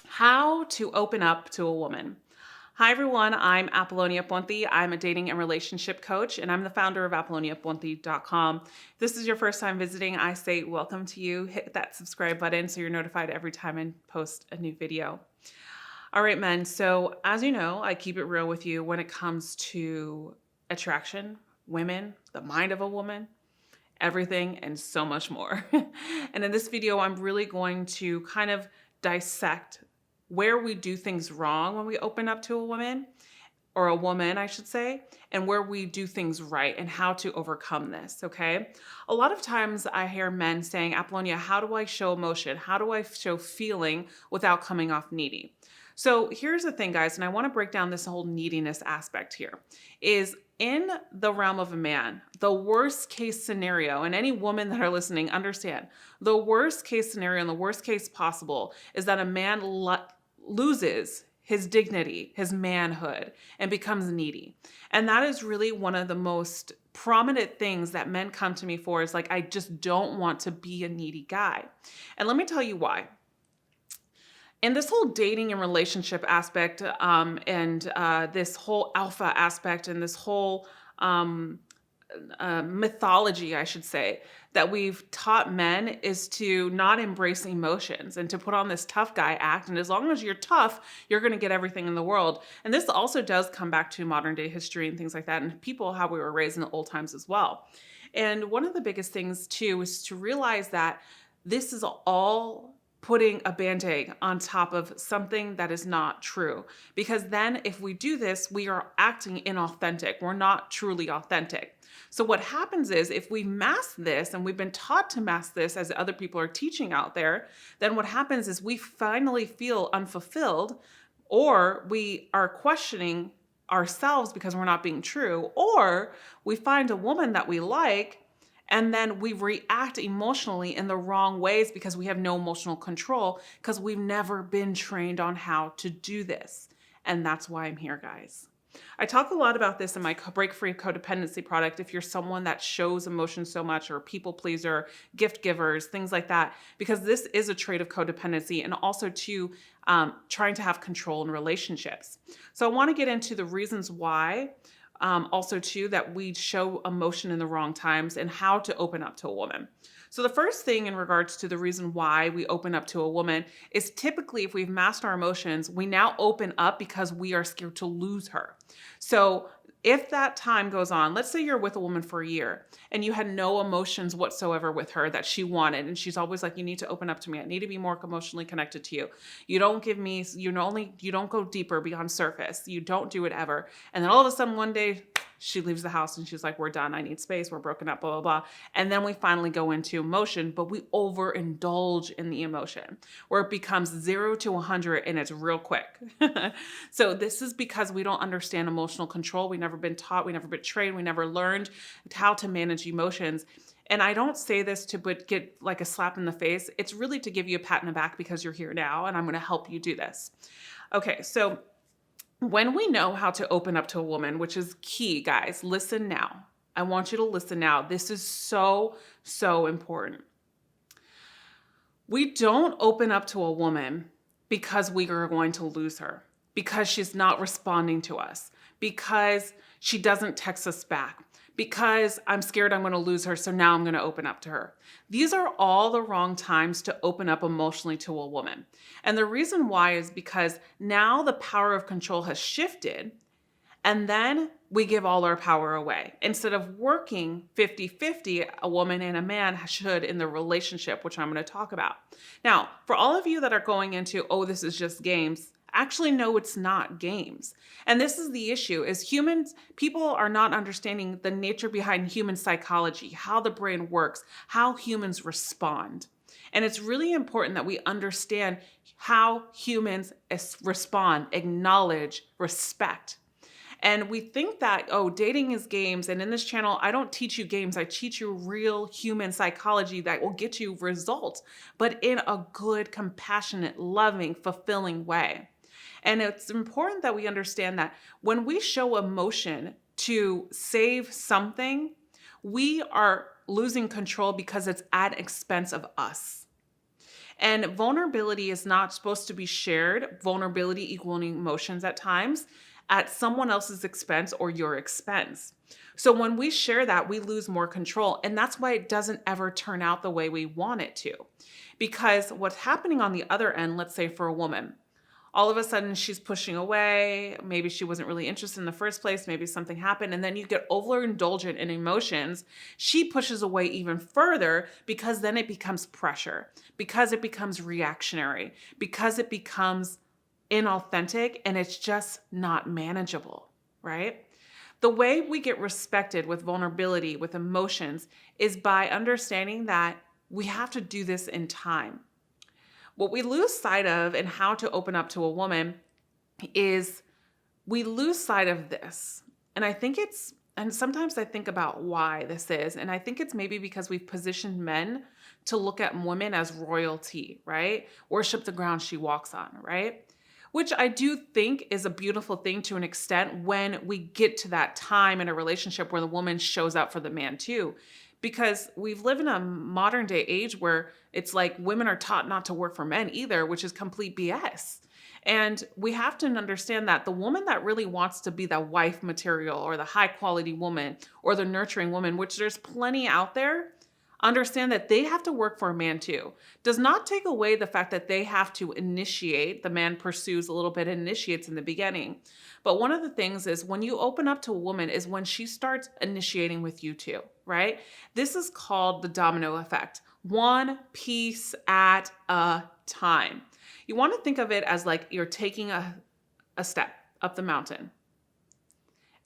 How to open up to a woman. Hi, everyone. I'm Apollonia Ponti. I'm a dating and relationship coach, and I'm the founder of ApolloniaPonti.com. If this is your first time visiting, I say welcome to you. Hit that subscribe button so you're notified every time I post a new video. All right, men. So, as you know, I keep it real with you when it comes to attraction, women, the mind of a woman, everything, and so much more. And in this video, I'm really going to kind of dissect where we do things wrong when we open up to a woman, or a woman, I should say, and where we do things right and how to overcome this, okay? A lot of times I hear men saying, Apollonia, how do I show emotion? How do I show feeling without coming off needy? So here's the thing, guys, and I want to break down this whole neediness aspect here, is in the realm of a man, the worst case scenario, and any woman that are listening, understand, the worst case scenario and the worst case possible is that a man loses his dignity, his manhood, and becomes needy. And that is really one of the most prominent things that men come to me for, is like, I just don't want to be a needy guy. And let me tell you why. In this whole dating and relationship aspect, and this whole alpha aspect, and this whole mythology, I should say, that we've taught men is to not embrace emotions and to put on this tough guy act. And as long as you're tough, you're going to get everything in the world. And this also does come back to modern day history and things like that, and people, how we were raised in the old times as well. And one of the biggest things too is to realize that this is all putting a band-aid on top of something that is not true. Because then if we do this, we are acting inauthentic. We're not truly authentic. So what happens is, if we mask this, and we've been taught to mask this as other people are teaching out there, then what happens is we finally feel unfulfilled, or we are questioning ourselves because we're not being true, or we find a woman that we like and then we react emotionally in the wrong ways because we have no emotional control, because we've never been trained on how to do this. And that's why I'm here, guys. I talk a lot about this in my Break Free Codependency product. If you're someone that shows emotion so much, or people pleaser, gift givers, things like that, because this is a trait of codependency, and also to trying to have control in relationships. So I want to get into the reasons why. Also too, that we show emotion in the wrong times, and how to open up to a woman. So the first thing in regards to the reason why we open up to a woman is, typically if we've masked our emotions, we now open up because we are scared to lose her. So if that time goes on, let's say you're with a woman for a year and you had no emotions whatsoever with her that she wanted, and she's always like, you need to open up to me. I need to be more emotionally connected to you. You don't give me, you don't go deeper beyond surface. You don't do it ever. And then all of a sudden one day she leaves the house and she's like, we're done. I need space. We're broken up, blah, blah, blah. And then we finally go into emotion, but we overindulge in the emotion, where it becomes 0 to 100 and it's real quick. So this is because we don't understand emotional control. We've never been taught, we never been trained, we never learned how to manage emotions. And I don't say this to get like a slap in the face. It's really to give you a pat in the back, because you're here now and I'm going to help you do this. Okay, so when we know how to open up to a woman, which is key, guys, listen now. I want you to listen now. This is so, so important. We don't open up to a woman because we are going to lose her, because she's not responding to us, because she doesn't text us back, because I'm scared I'm going to lose her, so now I'm going to open up to her. These are all the wrong times to open up emotionally to a woman. And the reason why is because now the power of control has shifted, and then we give all our power away. Instead of working 50-50, a woman and a man should in the relationship, which I'm going to talk about. Now, for all of you that are going into, oh, this is just games, actually, no, it's not games. And this is the issue, is people are not understanding the nature behind human psychology, how the brain works, how humans respond. And it's really important that we understand how humans respond, acknowledge, respect. And we think that, oh, dating is games. And in this channel, I don't teach you games. I teach you real human psychology that will get you results, but in a good, compassionate, loving, fulfilling way. And it's important that we understand that when we show emotion to save something, we are losing control because it's at expense of us. And vulnerability is not supposed to be shared, vulnerability equaling emotions at someone else's expense or your expense. So when we share that, we lose more control. And that's why it doesn't ever turn out the way we want it to. Because what's happening on the other end, let's say for a woman, all of a sudden she's pushing away. Maybe she wasn't really interested in the first place. Maybe something happened. And then you get overindulgent in emotions. She pushes away even further because then it becomes pressure, because it becomes reactionary, because it becomes inauthentic, and it's just not manageable, right? The way we get respected with vulnerability, with emotions, is by understanding that we have to do this in time. What we lose sight of in how to open up to a woman is we lose sight of this. And and sometimes I think about why this is. And I think it's maybe because we've positioned men to look at women as royalty, right? Worship the ground she walks on, right? Which I do think is a beautiful thing to an extent when we get to that time in a relationship where the woman shows up for the man too. Because we've lived in a modern day age where it's like women are taught not to work for men either, which is complete BS. And we have to understand that the woman that really wants to be the wife material or the high quality woman or the nurturing woman, which there's plenty out there, understand that they have to work for a man too. Does not take away the fact that they have to initiate. The man pursues a little bit, initiates in the beginning. But one of the things is when you open up to a woman is when she starts initiating with you too, right? This is called the domino effect. One piece at a time. You want to think of it as like you're taking a step up the mountain.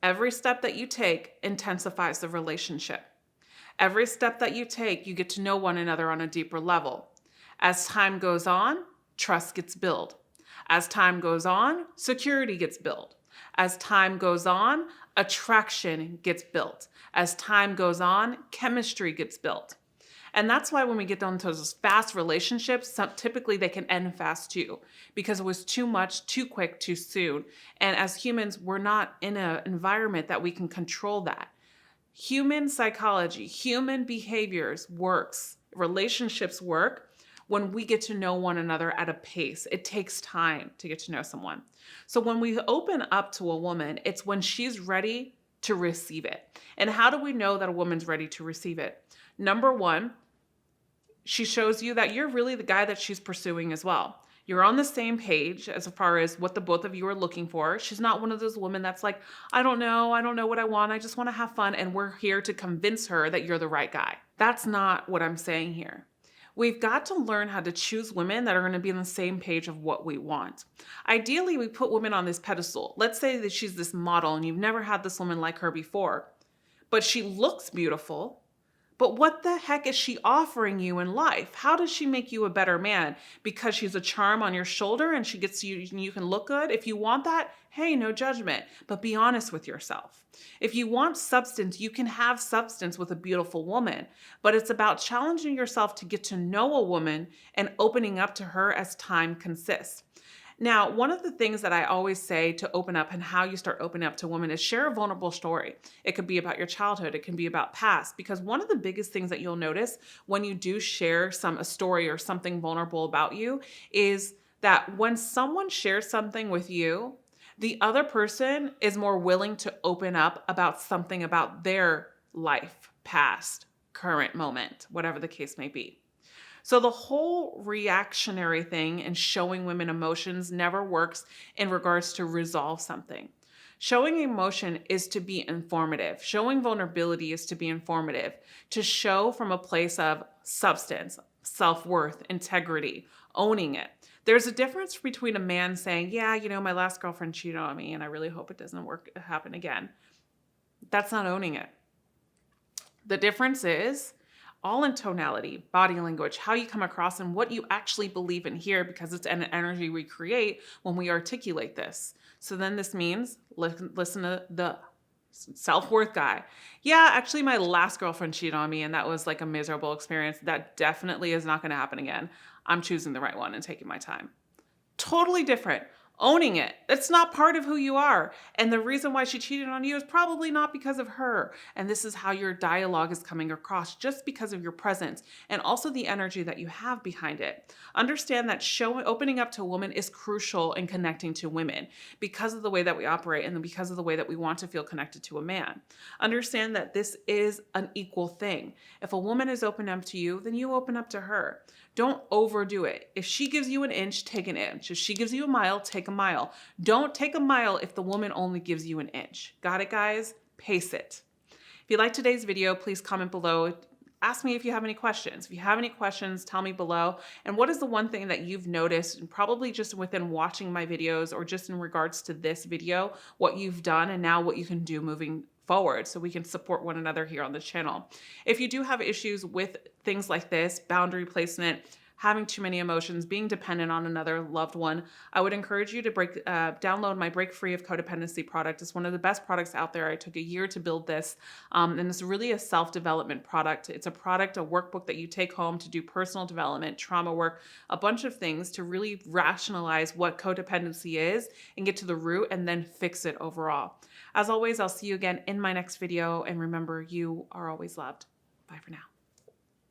Every step that you take intensifies the relationship. Every step that you take, you get to know one another on a deeper level. As time goes on, trust gets built. As time goes on, security gets built. As time goes on, attraction gets built. As time goes on, chemistry gets built. And that's why when we get down to those fast relationships, typically they can end fast too, because it was too much, too quick, too soon. And as humans, we're not in an environment that we can control that. Human psychology, human behaviors works, relationships work when we get to know one another at a pace. It takes time to get to know someone. So when we open up to a woman, it's when she's ready to receive it. And how do we know that a woman's ready to receive it? Number one, she shows you that you're really the guy that she's pursuing as well. You're on the same page as far as what the both of you are looking for. She's not one of those women that's like, I don't know what I want. I just want to have fun. And we're here to convince her that you're the right guy. That's not what I'm saying here. We've got to learn how to choose women that are going to be on the same page of what we want. Ideally, we put women on this pedestal. Let's say that she's this model and you've never had this woman like her before, but she looks beautiful. But what the heck is she offering you in life? How does she make you a better man? Because she's a charm on your shoulder and she gets you and you can look good? If you want that, hey, no judgment, but be honest with yourself. If you want substance, you can have substance with a beautiful woman, but it's about challenging yourself to get to know a woman and opening up to her as time consists. Now, one of the things that I always say to open up and how you start opening up to women is share a vulnerable story. It could be about your childhood. It can be about past, because one of the biggest things that you'll notice when you do share a story or something vulnerable about you is that when someone shares something with you, the other person is more willing to open up about something about their life, past, current moment, whatever the case may be. So the whole reactionary thing and showing women emotions never works in regards to resolve something. Showing emotion is to be informative. Showing vulnerability is to be informative, to show from a place of substance, self-worth, integrity, owning it. There's a difference between a man saying, yeah, my last girlfriend cheated on me and I really hope it doesn't happen again. That's not owning it. The difference is all in tonality, body language, how you come across, and what you actually believe in here, because it's an energy we create when we articulate this. So then this means, listen to the self-worth guy. Yeah, actually my last girlfriend cheated on me and that was like a miserable experience. That definitely is not going to happen again. I'm choosing the right one and taking my time. Totally different. owning it. It's not part of who you are. And the reason why she cheated on you is probably not because of her. And this is how your dialogue is coming across, just because of your presence and also the energy that you have behind it. Understand that opening up to a woman is crucial in connecting to women because of the way that we operate and because of the way that we want to feel connected to a man. Understand that this is an equal thing. If a woman is open up to you, then you open up to her. Don't overdo it. If she gives you an inch, take an inch. If she gives you a mile, take a mile. Don't take a mile if the woman only gives you an inch. Got it, guys? Pace it. If you liked today's video, please comment below. Ask me if you have any questions. If you have any questions, tell me below. And what is the one thing that you've noticed, and probably just within watching my videos or just in regards to this video, what you've done and now what you can do moving forward so we can support one another here on the channel. If you do have issues with things like this, boundary placement, having too many emotions, being dependent on another loved one, I would encourage you to download my Break Free of Codependency product. It's one of the best products out there. I took a year to build this, and it's really a self-development product. It's a product, a workbook that you take home to do personal development, trauma work, a bunch of things to really rationalize what codependency is and get to the root and then fix it overall. As always, I'll see you again in my next video, and remember, you are always loved. Bye for now.